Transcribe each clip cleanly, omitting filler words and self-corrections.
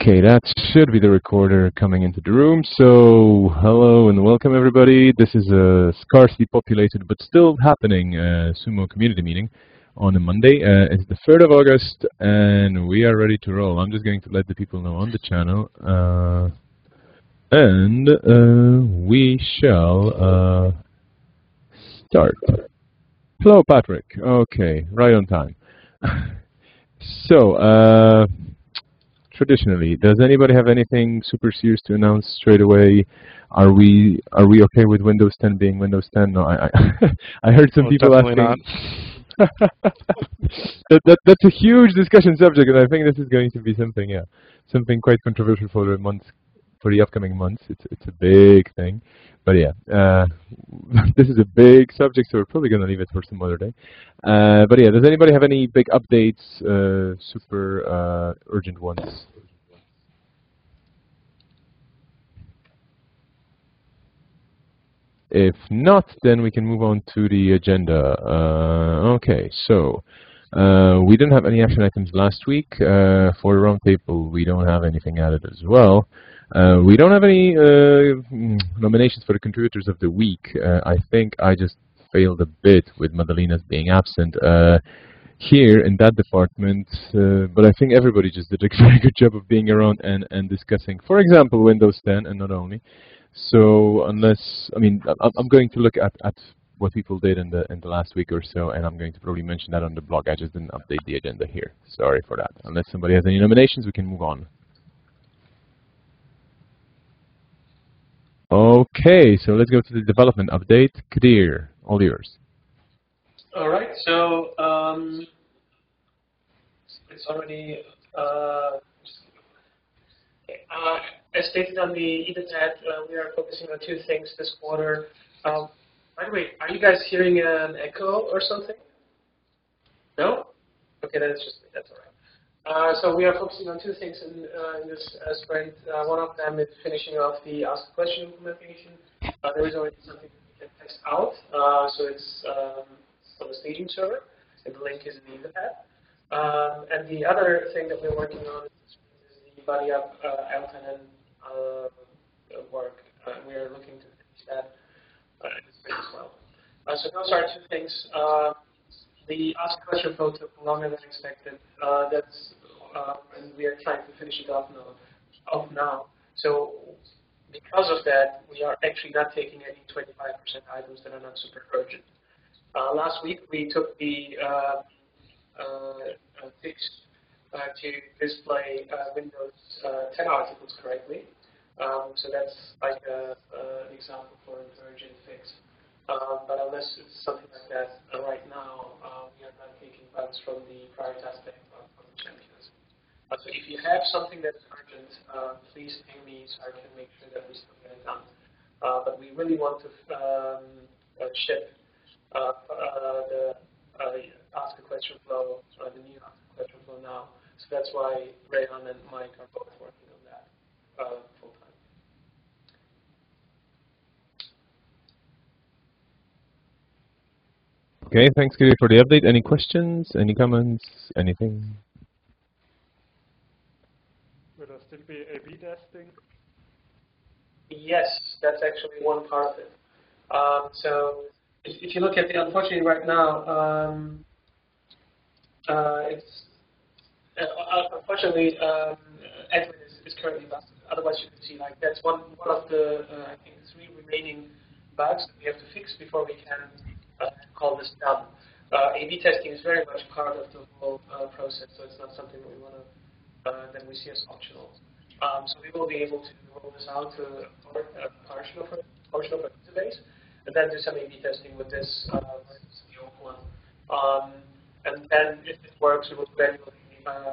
Okay, that should be the recorder coming into the room. So, hello and welcome everybody. This is a scarcely populated but still happening SUMO community meeting on a Monday. It's the 3rd of August and we are ready to roll. I'm just going to let the people know on the channel. We shall start. Hello, Patrick. Okay, right on time. So, traditionally, does anybody have anything super serious to announce straight away? Are we okay with Windows 10 being Windows 10? No, I heard some people asking. That's a huge discussion subject, and I think this is going to be something quite controversial for the upcoming months. It's a big thing, but yeah, this is a big subject, so we're probably going to leave it for some other day. But yeah, does anybody have any big updates, super urgent ones? If not, then we can move on to the agenda. Okay, so we didn't have any action items last week. For the roundtable, we don't have anything added as well. We don't have any nominations for the contributors of the week. I think I just failed a bit with Madalena's being absent here in that department, but I think everybody just did a very good job of being around and discussing, for example, Windows 10 and not only. So unless, I mean, I'm going to look at what people did in the last week or so, and I'm going to probably mention that on the blog. I just didn't update the agenda here. Sorry for that. Unless somebody has any nominations, we can move on. Okay, so let's go to the development update. Kadir, all yours. All right, so it's already as stated on the Ethernet, we are focusing on 2 things this quarter. By the way, are you guys hearing an echo or something? No? Okay, that's all right. So we are focusing on 2 things in this sprint. One of them is finishing off the Ask a Question implementation. There is already something we can test out. So it's on the staging server, and the link is in the Ethernet. And the other thing that we're working on is the body up L10N work. We are looking to finish that as well. So those are 2 things. The Ask a Question flow took longer than expected. And we are trying to finish it off now. So because of that, we are actually not taking any 25% items that are not super urgent. Last week, we took the fix to display Windows 10 articles correctly. So that's like an example for an urgent fix. But unless it's something like that right now, we are not taking bugs from the prioritized backlog from the champions. So if you have something that's urgent, please ping me so I can make sure that we still get it done. But we really want to ship the Ask a Question flow, the new Ask a Question flow now. So that's why Rayhan and Mike are both working on that full time. Okay, thanks, Kadir, for the update. Any questions? Any comments? Anything? Will there still be A/B testing? Yes, that's actually one part of it. So if you look at the, unfortunately right now, it's unfortunately admin is currently busted. Otherwise, you can see like that's one of the I think 3 remaining bugs that we have to fix before we can call this done. A/B testing is very much part of the whole process, so it's not something that we want to that we see as optional. So we will be able to roll this out to a portion of our user base, and then do some A/B testing with this versus the old one. And then if it works, we will gradually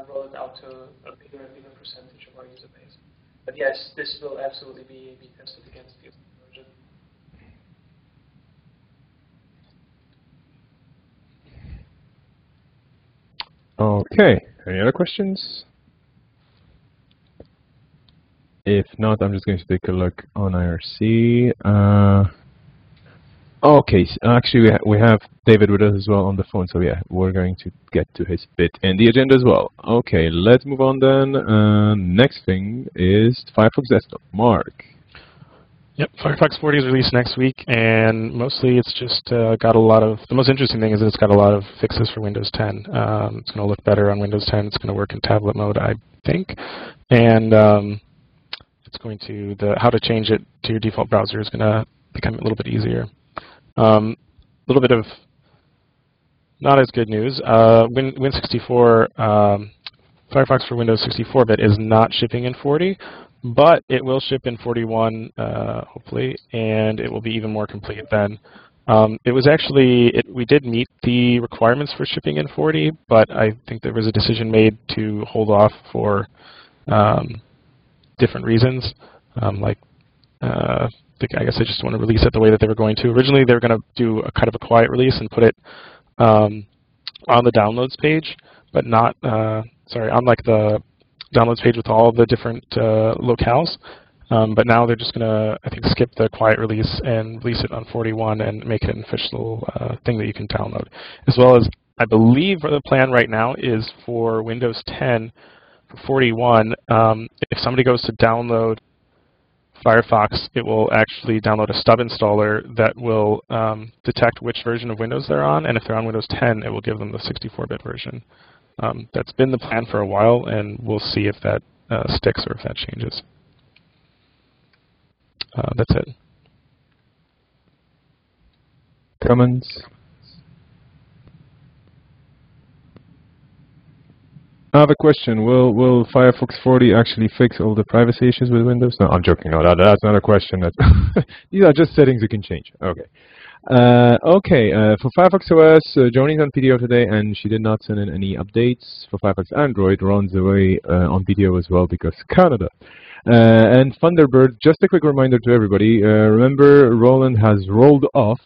roll it out to a bigger and bigger percentage of our user base. But yes, this will absolutely be A/B tested against the version. Okay, any other questions? If not, I'm just going to take a look on IRC. Okay, actually we have David with us as well on the phone, so yeah, we're going to get to his bit and the agenda as well. Okay, let's move on then. Next thing is Firefox Desktop. Mark. Yep, Firefox 40 is released next week, and mostly it's just got a lot of, the most interesting thing is that it's got a lot of fixes for Windows 10. It's going to look better on Windows 10. It's going to work in tablet mode, I think. And it's going to, how to change it to your default browser is going to become a little bit easier. A little bit of not as good news. Win64, Firefox for Windows 64-bit is not shipping in 40, but it will ship in 41, hopefully, and it will be even more complete then. It was actually, we did meet the requirements for shipping in 40, but I think there was a decision made to hold off for different reasons, I guess they just want to release it the way that they were going to. Originally, they were going to do a kind of a quiet release and put it on the downloads page, but not, on like the downloads page with all the different locales. But now they're just going to, I think, skip the quiet release and release it on 41 and make it an official thing that you can download. As well as, I believe the plan right now is for Windows 10 for 41, if somebody goes to download Firefox, it will actually download a stub installer that will detect which version of Windows they're on, and if they're on Windows 10, it will give them the 64-bit version. That's been the plan for a while, and we'll see if that sticks or if that changes. That's it. Comments? I have a question. Will Firefox 40 actually fix all the privacy issues with Windows? No, I'm joking. No, that's not a question. These are just settings you can change. Okay. For Firefox OS, Joni's on PTO today, and she did not send in any updates. For Firefox Android, Ron's away on PTO as well because Canada. And Thunderbird, just a quick reminder to everybody, remember Roland has rolled off,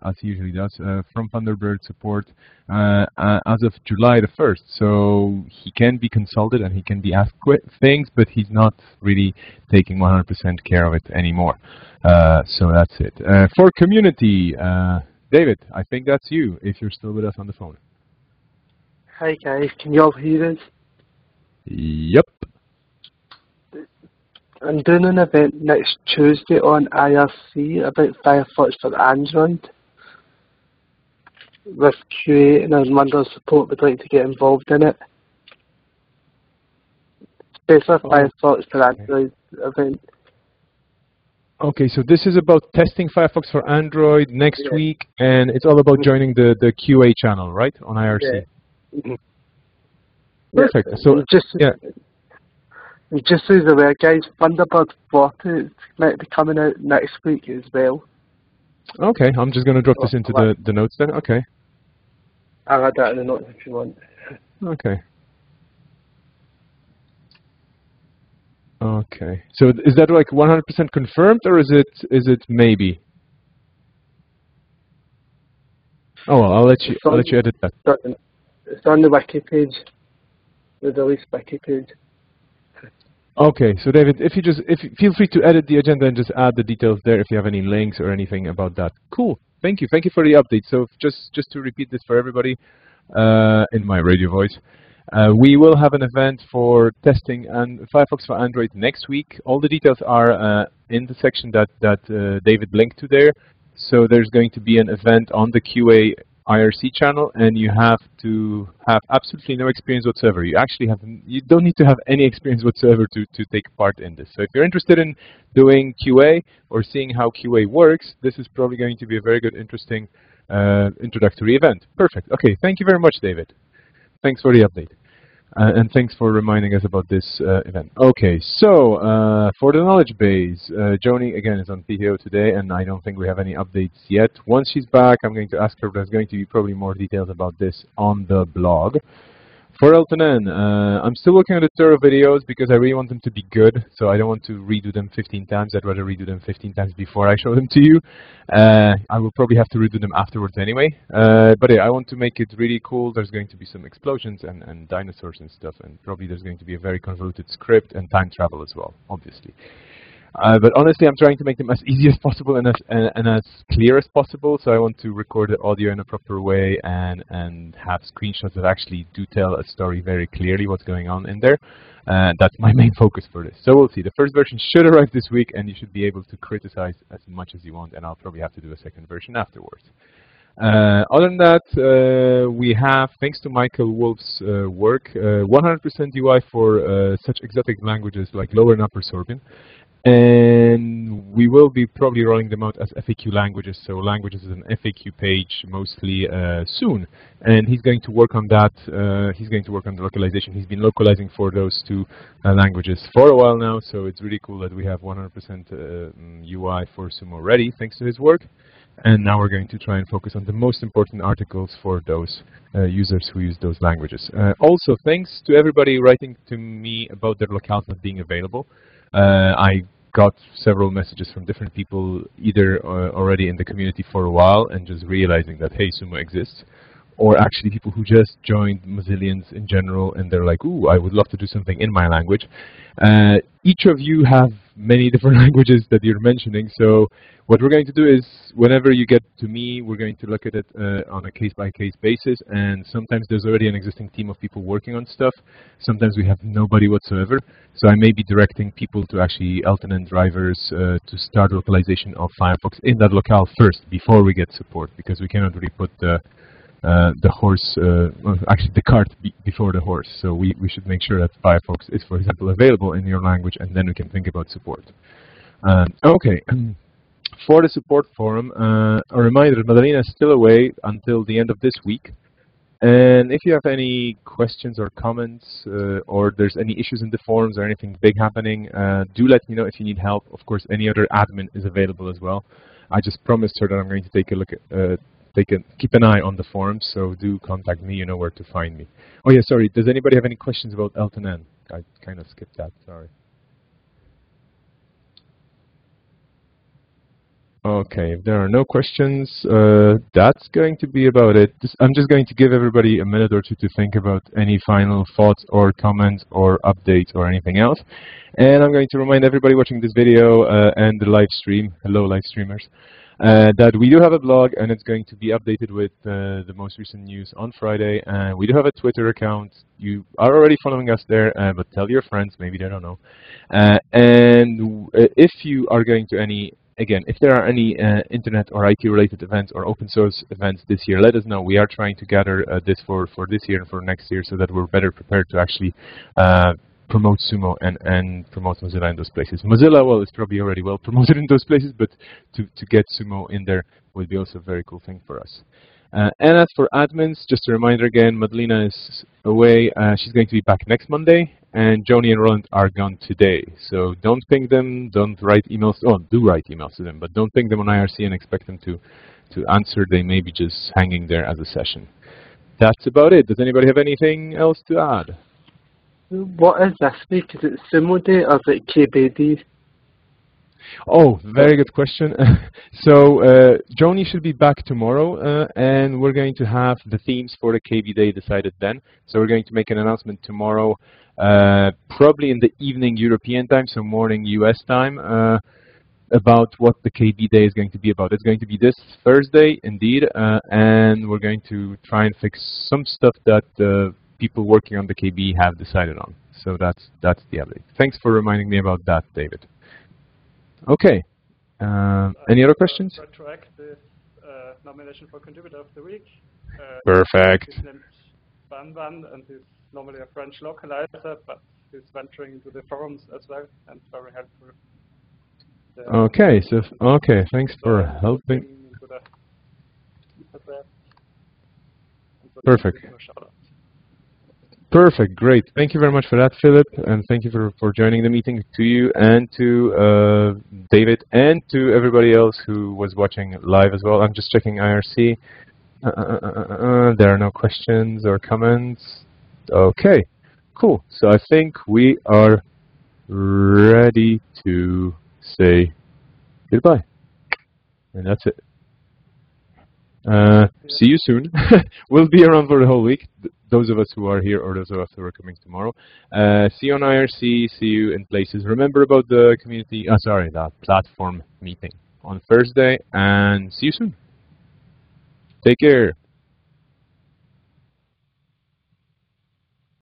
as he usually does, from Thunderbird support as of July the 1st. So he can be consulted and he can be asked things, but he's not really taking 100% care of it anymore. So that's it. For community, David, I think that's you, if you're still with us on the phone. Hi guys, can you all hear us? Yep. I'm doing an event next Tuesday on IRC about Firefox for Android. With QA and Windows support, would like to get involved in it. Special Firefox for Android event. Okay, so this is about testing Firefox for Android next week, and it's all about joining the QA channel, right, on IRC? Yeah. Perfect. So just as aware, guys, Thunderbird 40 might be coming out next week as well. Okay, I'm just going to drop this into the notes then. Okay. I'll add that in the notes if you want. Okay. Okay. So is that like 100% confirmed, or is it maybe? Oh well, I'll let you edit that. It's on the wiki page, the release wiki page. Okay, so David, feel free to edit the agenda and just add the details there if you have any links or anything about that. Cool. Thank you for the update. So just to repeat this for everybody in my radio voice, we will have an event for testing and Firefox for Android next week. All the details are in the section that David linked to there. So there's going to be an event on the QA IRC channel, and you have to have absolutely no experience whatsoever. You don't need to have any experience whatsoever to take part in this. So if you're interested in doing QA or seeing how QA works, this is probably going to be a very good, interesting introductory event. Perfect. Okay, thank you very much, David. Thanks for the update. And thanks for reminding us about this event. Okay, so for the knowledge base, Joni again is on PTO today, and I don't think we have any updates yet. Once she's back, I'm going to ask her. There's going to be probably more details about this on the blog. For Elton N, I'm still working on the Turo videos because I really want them to be good, so I don't want to redo them 15 times. I'd rather redo them 15 times before I show them to you. I will probably have to redo them afterwards anyway. But yeah, I want to make it really cool. There's going to be some explosions and dinosaurs and stuff, and probably there's going to be a very convoluted script and time travel as well, obviously. But honestly, I'm trying to make them as easy as possible and as clear as possible. So I want to record the audio in a proper way and have screenshots that actually do tell a story very clearly what's going on in there. That's my main focus for this. So we'll see. The first version should arrive this week, and you should be able to criticize as much as you want, and I'll probably have to do a second version afterwards. Other than that, we have, thanks to Michael Wolf's work, 100% UI for such exotic languages like Lower and Upper Sorbian. And we will be probably rolling them out as FAQ languages, so languages is an FAQ page mostly soon. And he's going to work on that. He's going to work on the localization. He's been localizing for those two languages for a while now, so it's really cool that we have 100% UI for SUMO ready, thanks to his work. And now we're going to try and focus on the most important articles for those users who use those languages. Also, thanks to everybody writing to me about their locales not being available. I got several messages from different people, either already in the community for a while and just realizing that, hey, SUMO exists, or actually people who just joined Mozillians in general and they're like, ooh, I would love to do something in my language. Each of you have many different languages that you're mentioning, so what we're going to do is, whenever you get to me, we're going to look at it on a case-by-case basis, and sometimes there's already an existing team of people working on stuff. Sometimes we have nobody whatsoever, so I may be directing people to actually LTNN drivers to start localization of Firefox in that locale first, before we get support, because we cannot really put the horse, actually the cart before the horse. So we should make sure that Firefox is, for example, available in your language, and then we can think about support. Okay. For the support forum, a reminder that Madalena is still away until the end of this week. And if you have any questions or comments, or there's any issues in the forums or anything big happening, do let me know if you need help. Of course, any other admin is available as well. I just promised her that I'm going to take a look at, keep an eye on the forums, so do contact me, you know where to find me. Oh yeah, sorry, does anybody have any questions about LTNN? I kind of skipped that, sorry. Okay, if there are no questions, that's going to be about it. I'm just going to give everybody a minute or two to think about any final thoughts or comments or updates or anything else. And I'm going to remind everybody watching this video and the live stream, hello live streamers, that we do have a blog, and it's going to be updated with the most recent news on Friday. We do have a Twitter account. You are already following us there, but tell your friends, maybe they don't know. And if you are going to any, again, if there are any internet or IT-related events or open source events this year, let us know. We are trying to gather this for this year and for next year, so that we're better prepared to actually promote SUMO and promote Mozilla in those places. Mozilla, well, is probably already well promoted in those places, but to get SUMO in there would be also a very cool thing for us. And as for admins, just a reminder again, Madalena is away. She's going to be back next Monday, and Joni and Roland are gone today. So don't ping them, don't write emails. Oh, do write emails to them, but don't ping them on IRC and expect them to answer. They may be just hanging there as a session. That's about it. Does anybody have anything else to add? What is this week? Is it SUMO Day or is it KBD? Oh, very good question. So Joni should be back tomorrow, and we're going to have the themes for the KB Day decided then. So we're going to make an announcement tomorrow, probably in the evening European time, so morning US time, about what the KB Day is going to be about. It's going to be this Thursday, indeed, and we're going to try and fix some stuff that people working on the KB have decided on. So that's the update. Thanks for reminding me about that, David. Okay. Any other questions? Retroactive nomination for Contributor of the Week. Perfect. His name's Van, and he's normally a French localizer, but he's venturing into the forums as well, and very helpful. Okay, so thanks for helping. Perfect. Perfect, great. Thank you very much for that, Philip, and thank you for joining the meeting, to you and to David and to everybody else who was watching live as well. I'm just checking IRC. There are no questions or comments. Okay, cool. So I think we are ready to say goodbye. And that's it. See you soon. We'll be around for the whole week. those of us who are here or those of us who are coming tomorrow. See you on IRC, see you in places. Remember about the community, the platform meeting on Thursday, and see you soon. Take care.